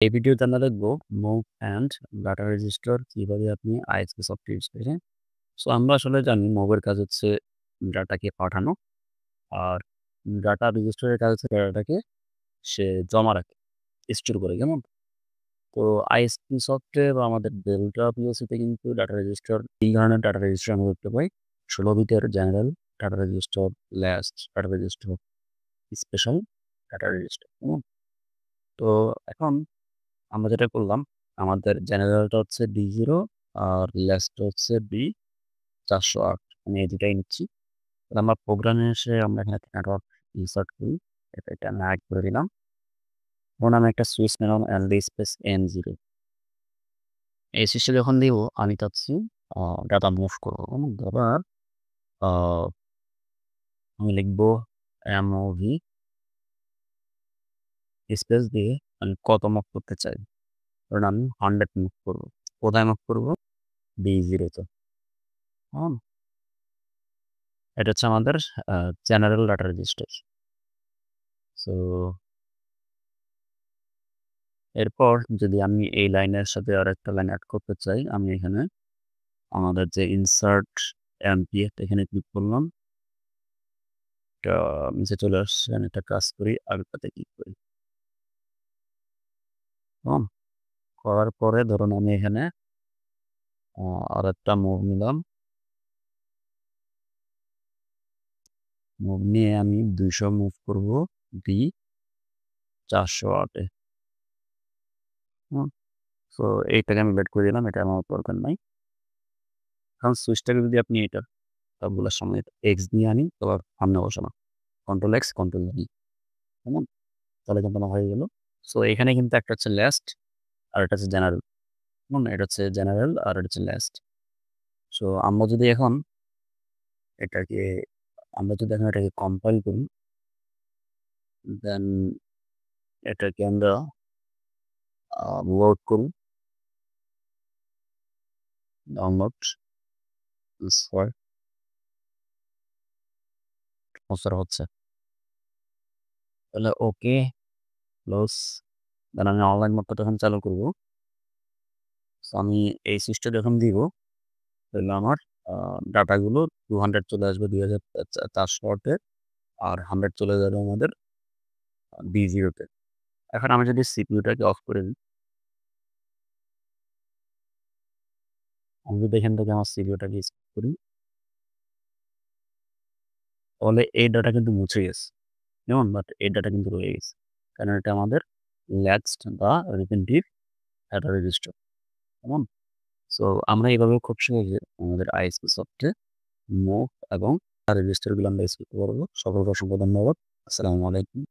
এই ভিডিওতে আমরা দেখব মুভ অ্যান্ড ডাটা রেজিস্টার কিভাবে আপনি আইএসপি সফটওয়্যার ইউজ করে। সো আমরা আসলে জানি মুভের কাজ হচ্ছে ডাটাকে পাঠানো, আর ডাটা রেজিস্টারের কাজ হচ্ছে ডাটাটাকে সে জমা রাখে, স্টোর করে, কেমন? তো আইএসপি সফটওয়্যার বা আমাদের ডেল্টা পিওসিতে কিন্তু ডাটা রেজিস্টার ৩ ধরনের ডাটা রেজিস্টার আমরা দেখতে পাই। ১৬ বিটের general data register, last data register, special data register, কেমন? তো এখন আমরা যেটা করলাম, আমাদের জেনারেলটা হচ্ছে D0 আর লাস্টটা হচ্ছে B408। আমি এই দুটাই নিচ্ছি। আমরা প্রোগ্রামে এসে আমরা এখানে নেটওয়ার্ক ইনসার্ট করি। এটা আমি অ্যাড করে দিলাম। ধরুন আমি একটা সুইচ নিলাম LD স্পেস N0। এই সুইচটা যখন দিব আমি চাচ্ছি ডাটা মুভ করবো। আবার আ আমি লিখবো MOV স্পেস দিয়ে আমি কত মুভ করতে চাই। ধরুন আমি 100 মুভ করবো। কোথায় মুভ করবো? D0 তে। হুম? এটা হচ্ছে আমাদের আ জেনারেল ডাটা রেজিস্টার। সো এরপর যদি আমি এই লাইনের সাথে আরেকটা লাইন এড করতে চাই, আমি এখানে আমাদের যে ইনসার্ট এমপি এখানে ক্লিক করলাম। এটা নিচে চলে আসছে। আমি একটা কাজ করি, আগেরটাতে ক্লিক করি। হুম? করার পরে ধরুন আমি এখানে আরেকটা মুভ নিলাম। মুভ নিয়ে আমি ২০০ মুভ করব D408 এ। হুম? সো এইটাকে আমি বের করে দিলাম। এটা আমার দরকার নাই। এখন সুইচটাকে যদি আপনি এটা সবগুলোর সামনে এক্স দিয়ে আনি, তারপর সামনে বসানো। Control x, control V. কেমন? তাহলে কিন্তু আমার হয়ে গেল। সো এখানে কিন্তু একটা হচ্ছে লাস্ট আর এটা হচ্ছে জেনারেল। এটা হচ্ছে জেনারেল আর এটা হচ্ছে লাস্ট। সো আমরা যদি এখন এটাকে এটাকে কম্পাইল করি, দেন এটাকে আমরা লোড করি। ডাউনলোড ট্রান্সফার হচ্ছে। তাহলে ওকে, ক্লোজ। দেন আমি অনলাইন মোডটা যখন চালু করব, সো আমি এই সুইচটা যখন দিব, তাহলে আমার আ ডাটাগুলো 200 চলে আসবে ২৪০০ তে, আর 100 চলে যাবে আমাদের B0 তে। এখন আমি যদি সিপিইউটাকে অফ করে দিই, আমি যদি এখান থেকে আমার সিপিইউটাকে স্কিপ করি, তাহলে এই ডাটা কিন্তু মুছে গেছে। যেমন বাট এই ডাটা কিন্তু রয়ে গেছে। কারণ এটা আমাদের ল্যাক্সড বা রিটেনটিভ ডাটা রেজিস্টার। কেমন? সো আমরা এভাবে খুব সহজে আমাদের আইএসপি সফটওয়্যার মুভ এবং রেজিস্টারগুলো আমরা এক্সিকিউট করতে পারবো। সকলকে অসংখ্য ধন্যবাদ। আসসালামু আলাইকুম।